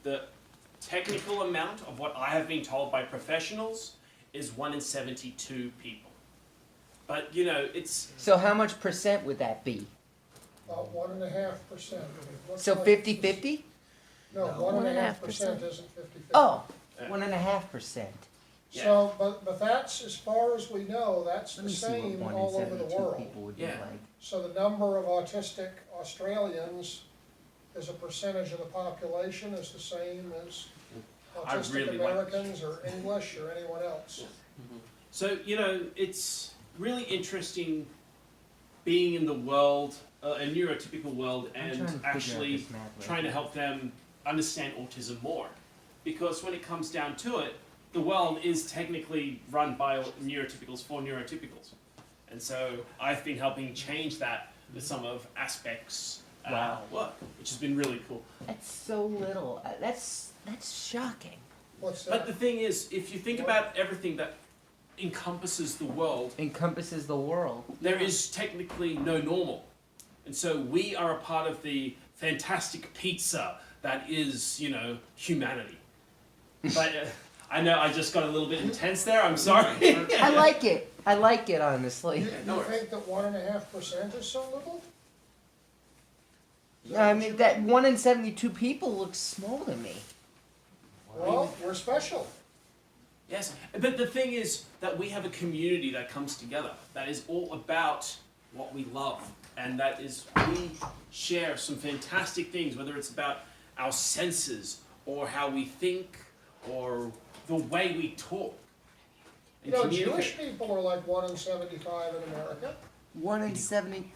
the technical amount of what I have been told by professionals is 1 in 72 people. But, you know, it's... So how much percent would that be? About 1.5%. So 50-50? No, 1.5% isn't 50-50. Oh, Yeah. 1.5%. Yeah. So, but that's, as far as we know, that's Let the me see what same 1 in all over the 72 world. people would be Yeah. like. So the number of autistic Australians as a percentage of the population is the same as autistic really like Americans or English or anyone else. So, you know, it's really interesting being in the world, a neurotypical world, I'm and trying to figure out actually this math trying to help them understand autism more. Because when it comes down to it, the world is technically run by neurotypicals for neurotypicals. And so I've been helping change that with some of aspects of our work, which has been really cool. That's so little. That's shocking. What's But that? the thing is, if you think about everything that encompasses the world, Encompasses the world. there is technically no normal. And so we are a part of the fantastic pizza that is, you know, humanity. But I know I just got a little bit intense there, I'm sorry. I like it. I like it, honestly. You no worries. think that 1.5% is so little? Is I what mean, you that mean? 1 in 72 people looks small to me. Well, we're special. Yes, but the thing is that we have a community that comes together that is all about what we love, and that is we share some fantastic things, whether it's about our senses or how we think or the way we talk. You know, Jewish people are like 1 in 75 in America. 1 in 70.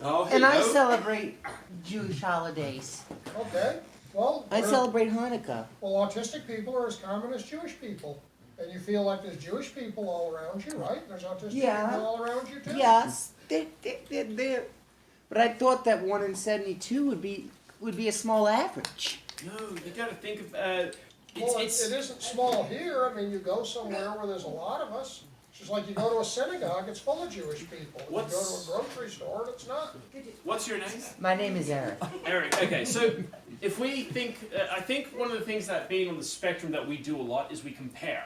Oh, And I hello. celebrate Jewish holidays. Okay, well, I we're- celebrate Hanukkah. well, autistic people are as common as Jewish people. And you feel like there's Jewish people all around you, right? There's autistic Yeah. people all around you too? Yes, they're. But I thought that 1 in 72 would be a small average. No, you got to think of Well, it isn't small here. I mean, you go somewhere where there's a lot of us. It's just like you go to a synagogue, it's full of Jewish people. You go to What's- a grocery store, and it's not. What's your name? My name is Eric. Eric. Okay, so if we think, I think one of the things that being on the spectrum that we do a lot is we compare.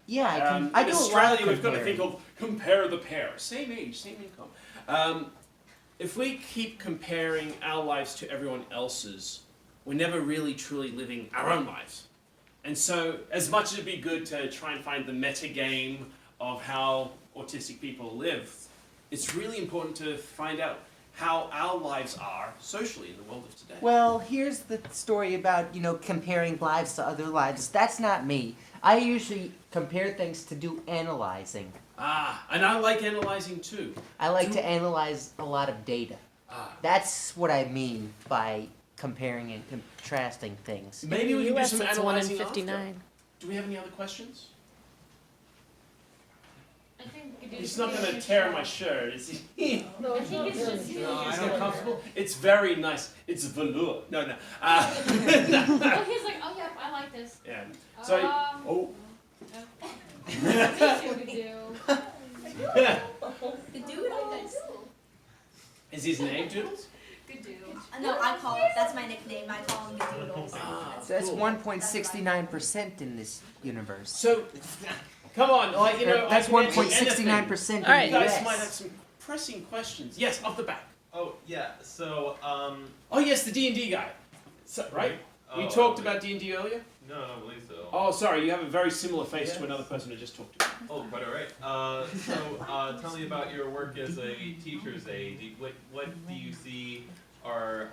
Yeah, I In do a lot of Australia, we've got to comparing. think of compare the pair. Same age, same income. If we keep comparing our lives to everyone else's, we're never really truly living our own lives. And so, as much as it'd be good to try and find the meta game of how autistic people live, it's really important to find out how our lives are socially in the world of today. Well, here's the story about, comparing lives to other lives. That's not me. I usually compare things to do analyzing. And I like analyzing too. I like to analyze a lot of data. That's what I mean by comparing and contrasting things. Maybe we can do US, some it's 1 in analyzing 59. after. Do we have any other questions? I think we could do He's not going to tear my shirt, is he? No, I it's think not it's very just- Jewish. No, I it's don't not comfortable. It's very nice. It's velour. No, no. Oh, he's like, oh yeah, I like this. Yeah. So, oh. That's what we do. The doodles. Is his name Doodles? Good dude. No, I call it, that's my nickname, I call them the doodles. So that's Cool. 1.69% in this universe. So, come on, like, you know, That's I can answer 1.69% in All right. the You guys US. might have some pressing questions. Yes, off the back. Oh yeah. So Oh yes, the D&D guy. So, right? We Oh, talked wait. about D&D earlier? No, I don't believe so. Oh, sorry, you have a very similar face to Yes. another person I just talked to. Oh, quite alright. Tell me about your work as a teacher's aide. What do you see are,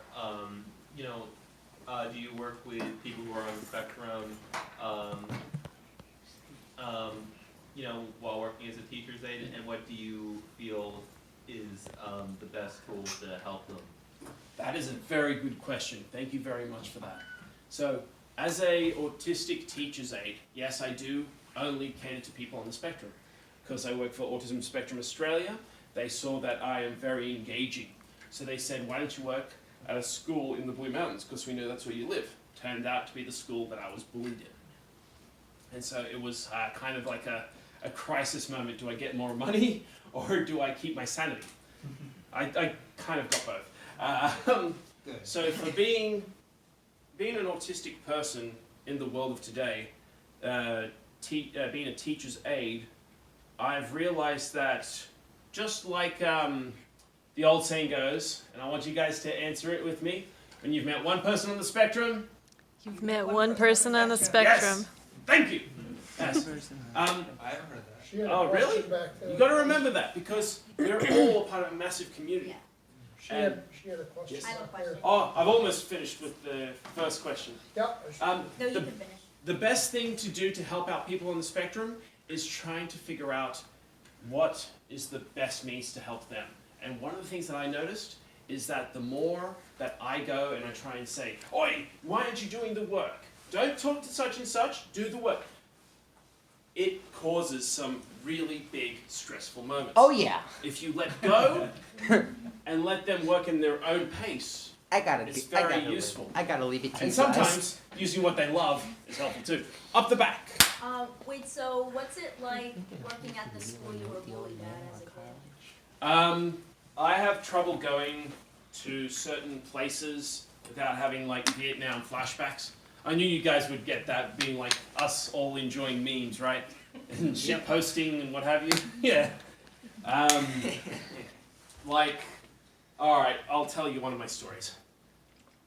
do you work with people who are on the spectrum, while working as a teacher's aide, and what do you feel is the best tool to help them? That is a very good question. Thank you very much for that. So, as a autistic teacher's aide, yes, I do only cater to people on the spectrum. Because I work for Autism Spectrum Australia, they saw that I am very engaging. So they said, why don't you work at a school in the Blue Mountains? Because we know that's where you live. Turned out to be the school that I was bullied in. And so it was kind of like a crisis moment. Do I get more money or do I keep my sanity? I kind of got both. So for being being an autistic person in the world of today, being a teacher's aide, I've realized that just like the old saying goes, and I want you guys to answer it with me, when you've met one person on the spectrum, You've met one person on the spectrum. yes, thank you. Yes. I haven't heard that. She had a Oh, really? question back there. You got to remember that because we're all part of a massive community. She had a question Yes. I have a back there. question. Oh, I've almost finished with the first question. Yep. No, you The, can finish. the best thing to do to help out people on the spectrum is trying to figure out what is the best means to help them. And one of the things that I noticed is that the more that I go and I try and say, "Oi, why aren't you doing the work? Don't talk to such and such, do the work." It causes some really big stressful moments. Oh yeah, If you let go and let them work in their own pace, it's very useful. I gotta leave it to And you guys. sometimes using what they love is helpful too. Up the back. Wait, so what's it like working at the school you were bullied at as a kid? I have trouble going to certain places without having like Vietnam flashbacks. I knew you guys would get that, being like us all enjoying memes, right? And shit posting and what have you. Yeah. Alright, I'll tell you one of my stories.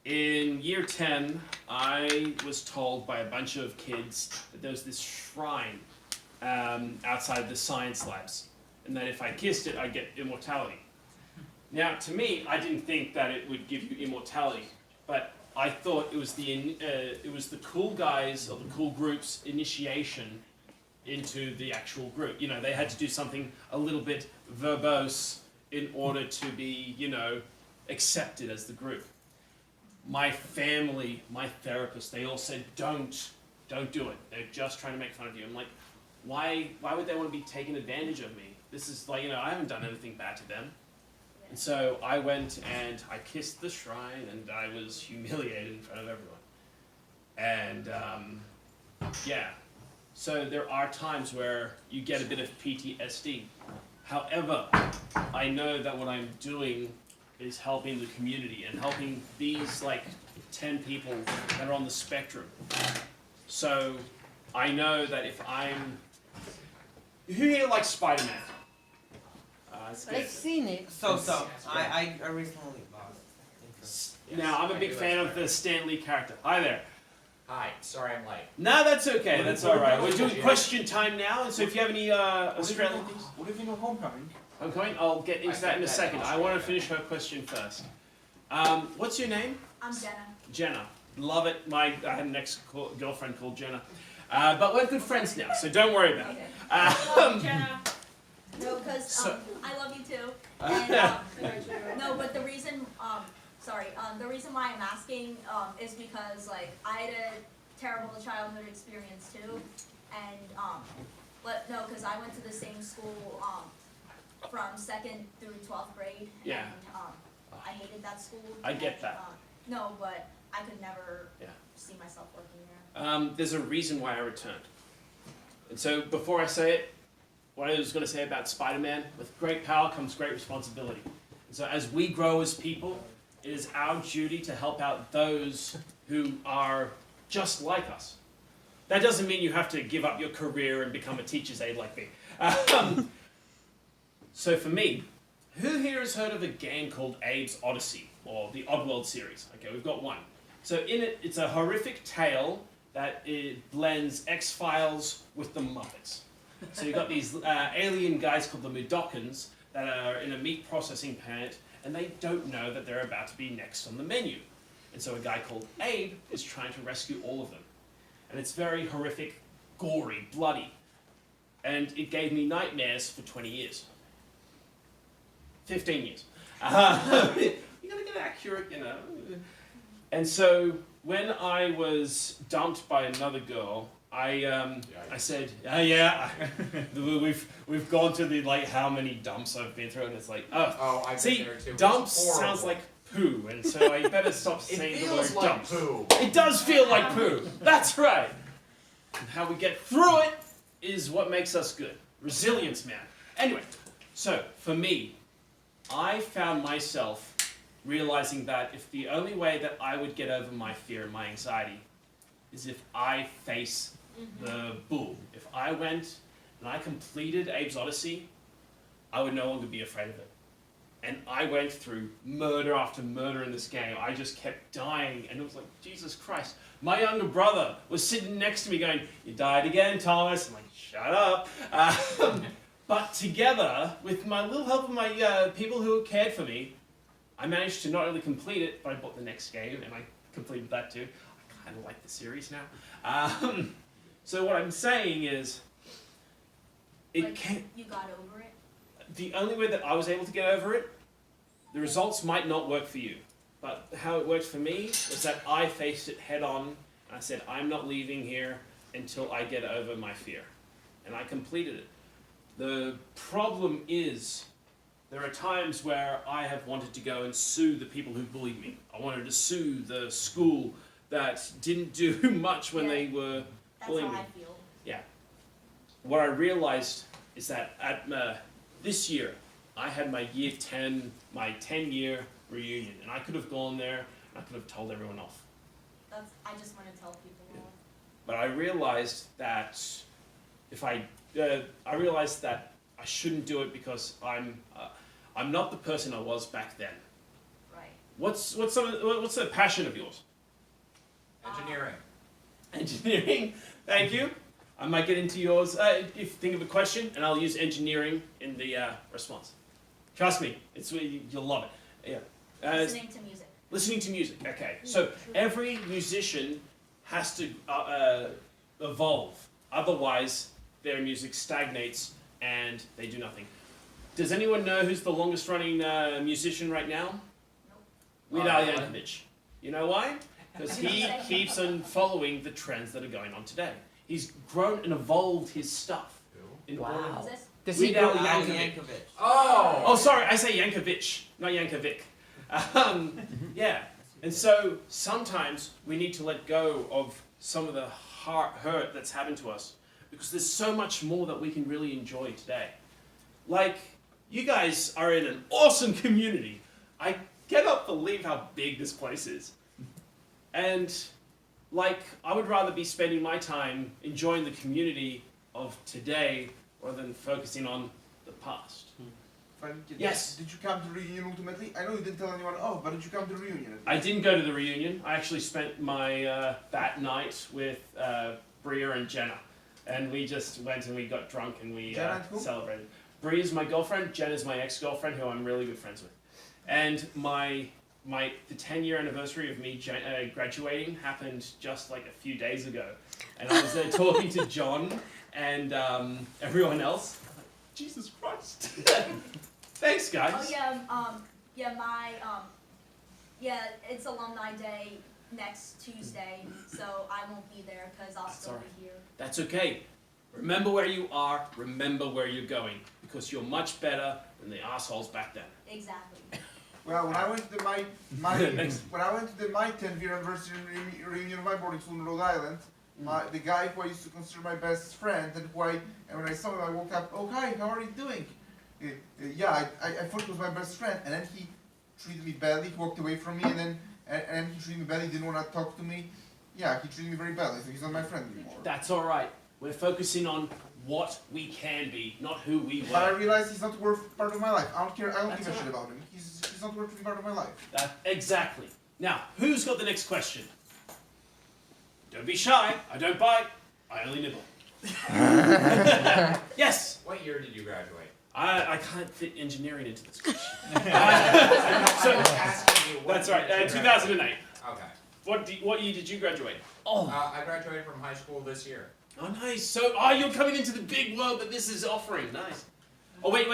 In year 10, I was told by a bunch of kids that there was this shrine outside the science labs, and that if I kissed it, I'd get immortality. Now, to me, I didn't think that it would give you immortality, but I thought it was the cool guys or the cool group's initiation into the actual group. You know, they had to do something a little bit verbose in order to be, you know, accepted as the group. My family, my therapist, they all said, don't do it. They're just trying to make fun of you. I'm like, why would they want to be taking advantage of me? This is like, you know, I haven't done anything bad to them. And so I went and I kissed the shrine and I was humiliated in front of everyone. And yeah, so there are times where you get a bit of PTSD. However, I know that what I'm doing is helping the community and helping these like 10 people that are on the spectrum. So I know that if I'm... Who here likes Spider-Man? I've seen it. So, I recently lost interest. Now, I'm a big fan of the Stan Lee character. Hi there. Hi, sorry I'm late. No, that's okay. That's all right. We're doing question time now, and so if you have any Australian things, What if you know homecoming? Homecoming, I'll get into that in a second. I want to finish her question first. What's your name? I'm Jenna. Jenna. Love it. I had an ex-girlfriend called Jenna. But we're good friends now, so don't worry about it. Jenna. No, because So- I love you too. And, no, but the reason, the reason why I'm asking is because like I had a terrible childhood experience too, and because I went to the same school from 2nd through 12th grade. Yeah. And I hated that school. I get and, that. No, but I could never Yeah. see myself working there. There's a reason why I returned. And so before I say it, what I was going to say about Spider-Man, with great power comes great responsibility. And so as we grow as people, it is our duty to help out those who are just like us. That doesn't mean you have to give up your career and become a teacher's aide like me. So for me, who here has heard of a game called Abe's Odyssey, or the Oddworld series? Okay, we've got one. So in it, it's a horrific tale that it blends X-Files with the Muppets. So you've got these alien guys called the Mudokons that are in a meat processing plant, and they don't know that they're about to be next on the menu. And so a guy called Abe is trying to rescue all of them. And it's very horrific, gory, bloody. And it gave me nightmares for 20 years. 15 years. You gotta get accurate, you know. And so when I was dumped by another girl, I said, we've gone to the like how many dumps I've been through, and it's like, Oh, I've see, been there too. dumps It's horrible. sounds like poo, and so I better stop saying the word feels like dumps. poo. It does feel like poo. That's right. And how we get through it is what makes us good. Resilience, man. Anyway, so for me, I found myself realizing that if the only way that I would get over my fear and my anxiety is if I face the bull. If I went and I completed Abe's Odyssey, I would no longer be afraid of it. And I went through murder after murder in this game. I just kept dying, and it was like, Jesus Christ. My younger brother was sitting next to me going, "You died again, Thomas." I'm like, shut up. But together, with my little help of my people who cared for me, I managed to not only complete it, but I bought the next game, and I completed that too. I kind of like the series now. So what I'm saying is, it can't... You got over it? The only way that I was able to get over it, the results might not work for you, but how it worked for me was that I faced it head on, and I said, I'm not leaving here until I get over my fear. And I completed it. The problem is, there are times where I have wanted to go and sue the people who bullied me. I wanted to sue the school that didn't do much when they were bullying me. That's how I feel. Yeah. What I realized is that at this year, I had my year 10, my 10-year reunion, and I could have gone there, and I could have told everyone off. I just want to tell people off. But I realized that I realized that I shouldn't do it because I'm not the person I was back then. Right. What's the passion of yours? Engineering. Engineering. Thank you. I might get into yours. If you think of a question, and I'll use engineering in the response. Trust me, you'll love it. Yeah. Listening to music. Listening to music. Okay. So every musician has to evolve. Otherwise, their music stagnates and they do nothing. Does anyone know who's the longest-running musician right now? Nope. Weird Al Yankovic. You know why? Because he keeps on following the trends that are going on today. He's grown and evolved his stuff. Wow. Is this? Does he Weird Al go Yankovic. Oh! Oh, sorry, I say Yankovic, not Yankovic. Yeah, and so sometimes we need to let go of some of the hurt that's happened to us because there's so much more that we can really enjoy today. Like, you guys are in an awesome community. I cannot believe how big this place is. And, like, I would rather be spending my time enjoying the community of today rather than focusing on the past. Yes. Did you come to the reunion ultimately? I know you didn't tell anyone off, but did you come to the reunion? I didn't go to the reunion. I actually spent my that night with Bria and Jenna. And we just went and we got drunk and we celebrated. Bria is my girlfriend, Jenna is my ex-girlfriend who I'm really good friends with. And the 10-year anniversary of me graduating happened just like a few days ago. And I was there talking to John and everyone else. I'm like, Jesus Christ. Thanks, guys. Oh yeah, it's Alumni Day next Tuesday, so I won't be there because I'll still be here. That's okay. Remember where you are, remember where you're going, because you're much better than the assholes back then. Exactly. Well, when I went to my 10th year anniversary reunion of my boarding school in Rhode Island, the guy who I used to consider my best friend and when I saw him, I woke up, "Oh hi, how are you doing?" I thought he was my best friend, and then he treated me badly. He walked away from me, and he treated me badly. Didn't want to talk to me. Yeah, he treated me very badly. So he's not my friend anymore. That's all right. We're focusing on what we can be, not who we were. But I realized he's not worth part of my life. I don't care. I don't give a shit about him. He's not worth part of my life. Exactly. Now, who's got the next question? Don't be shy. I don't bite. I only nibble. Yes. What year did you graduate? I can't fit engineering into this question. Asking you what That's right. year you 2008. graduated. Okay. What year did you graduate? I graduated from high school this year. Oh, nice. So, you're coming into the big world that this is offering. Nice. Oh, wait.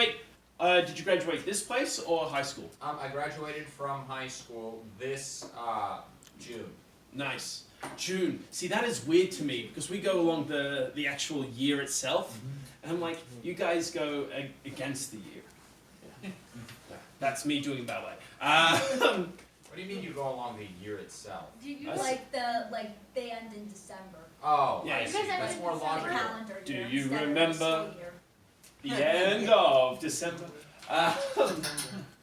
Did you graduate this place or high school? I graduated from high school this June. Nice. June. See, that is weird to me because we go along the actual year itself. And I'm like, you guys go against the year. Yeah. That's me doing ballet. What do you mean you go along the year itself? Do you they end in December? Oh, Yeah, I you see. guys have That's it more in longer. calendar Do year you instead of remember? school year. The end of December.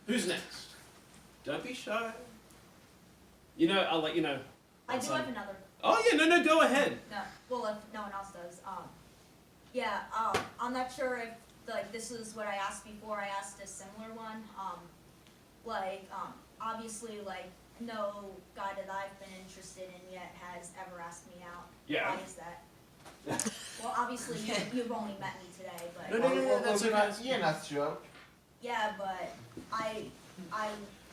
Who's next? Don't be shy. You know, I'll let you know. I do have another. Oh yeah, no, go ahead. No, well, if no one else does. I'm not sure if like this is what I asked before. I asked a similar one. Obviously, like no guy that I've been interested in yet has ever asked me out. Yeah. Why is that? Well, obviously you've only met me today, but No, that's okay. Ian asked you out. yeah, but I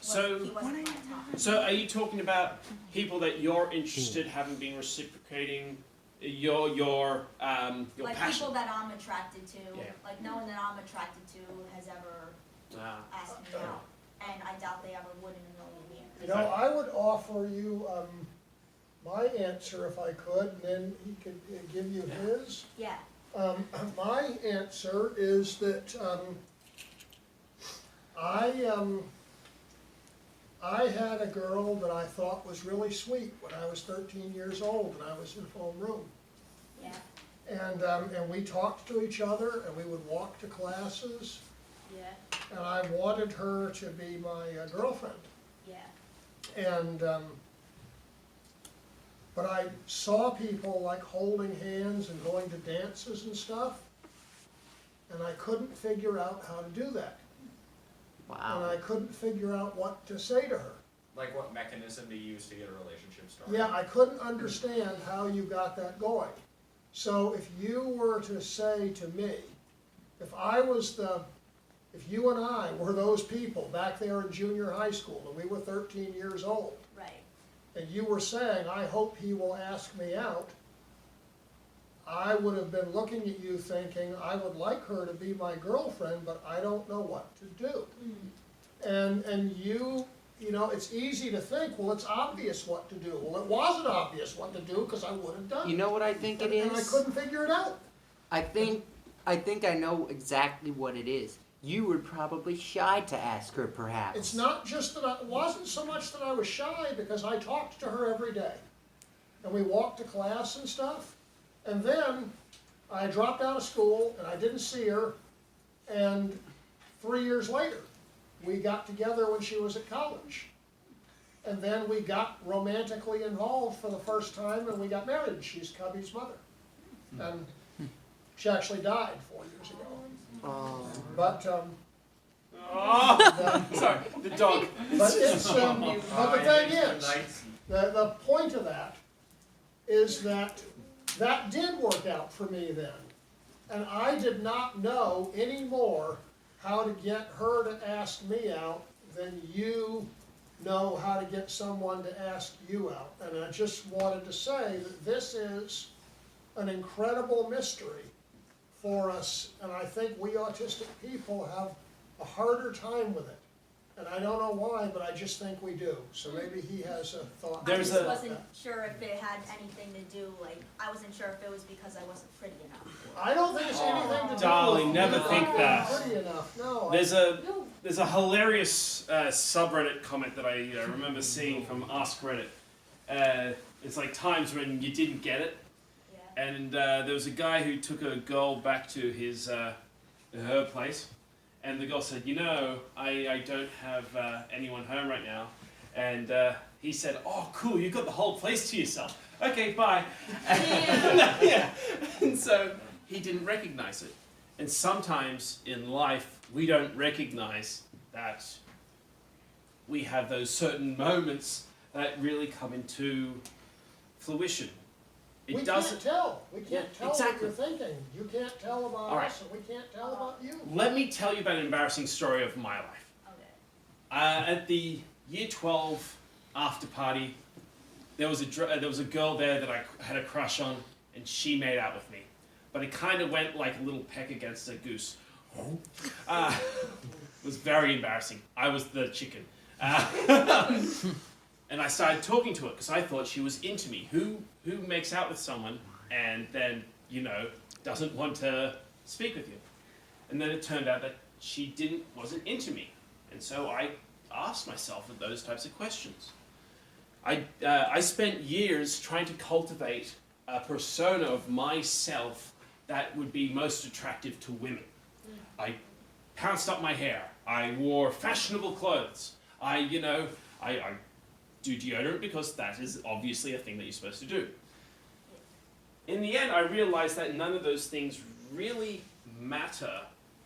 So- he wasn't my top. So, are you talking about people that you're interested haven't been reciprocating your Like passion? people that I'm attracted to, Yeah. like no one that I'm attracted to has ever asked me out, and I doubt they ever would in a million years. You know, I would offer you, my answer if I could, and then he could give you his. Yeah. My answer is that, I had a girl that I thought was really sweet when I was 13 years old and I was in homeroom. Yeah. And we talked to each other and we would walk to classes Yeah. and I wanted her to be my girlfriend. Yeah. And, but I saw people like holding hands and going to dances and stuff, and I couldn't figure out how to do that. And Wow. I couldn't figure out what to say to her. Like what mechanism to use to get a relationship started? Yeah, I couldn't understand how you got that going. So if you were to say to me, if you and I were those people back there in junior high school and we were 13 years old, Right. and you were saying, I hope he will ask me out, I would have been looking at you thinking, I would like her to be my girlfriend, but I don't know what to do. And you know, it's easy to think, well, it's obvious what to do. Well, it wasn't obvious what to do because I would have done it. You know what I think it And I is? couldn't figure it out. I think I know exactly what it is. You were probably shy to ask her, perhaps. It's not just that it wasn't so much that I was shy because I talked to her every day. And we walked to class and stuff. And then I dropped out of school and I didn't see her. And 3 years later, we got together when she was at college. And then we got romantically involved for the first time and we got married. She's Cubby's mother. And she actually died 4 years ago. Oh. But, Oh, sorry, the dog. but it's, but the thing is, the point of that is that that did work out for me then. And I did not know any more how to get her to ask me out than you know how to get someone to ask you out. And I just wanted to say that this is an incredible mystery for us, and I think we autistic people have a harder time with it. And I don't know why, but I just think we do. So maybe he has a thought. I There's just a- wasn't sure if it had anything to do, like, I wasn't sure if it was because I wasn't pretty enough. I don't think it's anything to do Darling, with never you think not that. being pretty enough, no. There's a hilarious subreddit comment that I remember seeing from Ask Reddit. It's like times when you didn't get it, Yeah. and there was a guy who took a girl back to his her place, and the girl said, "You know, I don't have anyone home right now," and he said, "Oh, cool, you've got the whole place to yourself. Okay, bye." Yeah. And so he didn't recognize it. And sometimes in life, we don't recognize that we have those certain moments that really come into fruition. It We doesn't. can't tell. We Yeah, can't tell exactly. what you're thinking. You can't tell about All right. us, and we can't tell about you. Let me tell you about an embarrassing story of my life. Okay. At the year 12 after party, there was a girl there that I had a crush on, and she made out with me. But it kind of went like a little peck against a goose. It was very embarrassing. I was the chicken. And I started talking to her because I thought she was into me. Who makes out with someone and then, doesn't want to speak with you? And then it turned out that she wasn't into me. And so I asked myself those types of questions. I spent years trying to cultivate a persona of myself that would be most attractive to women. I pounced up my hair. I wore fashionable clothes. I do deodorant because that is obviously a thing that you're supposed to do. In the end, I realized that none of those things really matter,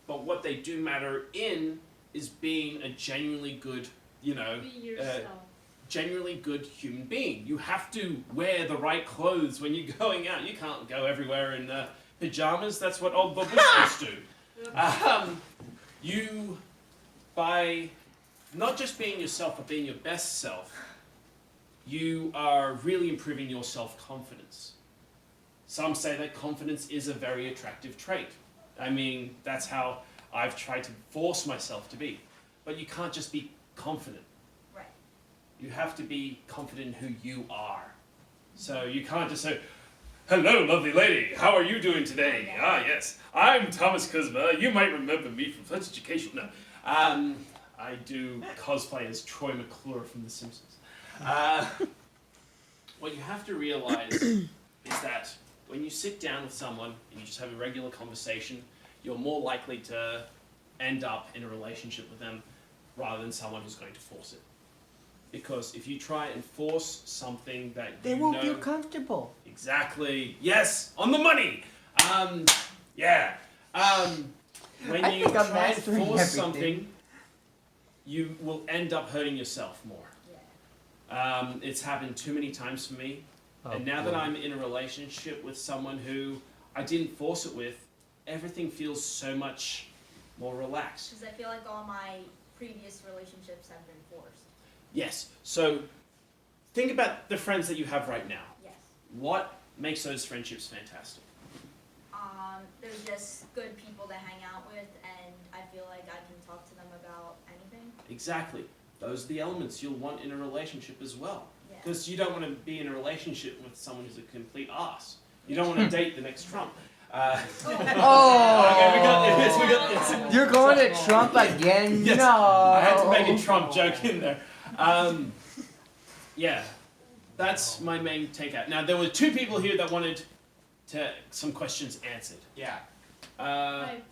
but what they do matter is being a genuinely good, Be yourself. genuinely good human being. You have to wear the right clothes when you're going out. You can't go everywhere in pajamas. That's what old babushkas do. You, by not just being yourself, but being your best self, you are really improving your self-confidence. Some say that confidence is a very attractive trait. I mean, that's how I've tried to force myself to be. But you can't just be confident. Right. You have to be confident in who you are. So you can't just say, "Hello, lovely lady. How are you doing today? Ah, yes. I'm Thomas Kuzma. You might remember me from Fletch Education." No. I do cosplay as Troy McClure from The Simpsons. What you have to realize is that when you sit down with someone and you just have a regular conversation, you're more likely to end up in a relationship with them rather than someone who's going to force it. Because if you try and force something that They won't feel comfortable. Exactly. Yes, on the money. Yeah. When I you think I'm try and mastering force everything. something, you will end up hurting yourself more. It's happened too many times for me. And now that I'm in a relationship with someone who I didn't force it with, everything feels so much more relaxed. Because I feel like all my previous relationships have been forced. Yes. So think about the friends that you have right now. Yes. What makes those friendships fantastic? There's just good people to hang out with, and I feel like I can talk to them about anything. Exactly. Those are the elements you'll want in a relationship as well. Yeah. Because you don't want to be in a relationship with someone who's a complete ass. You don't want to date the next Trump. Okay, You're going to Trump again? Yes, No. I had to make a Trump joke in there. Yeah, that's my main takeout. Now, there were two people here that wanted some questions answered. Yeah. Uh, Right.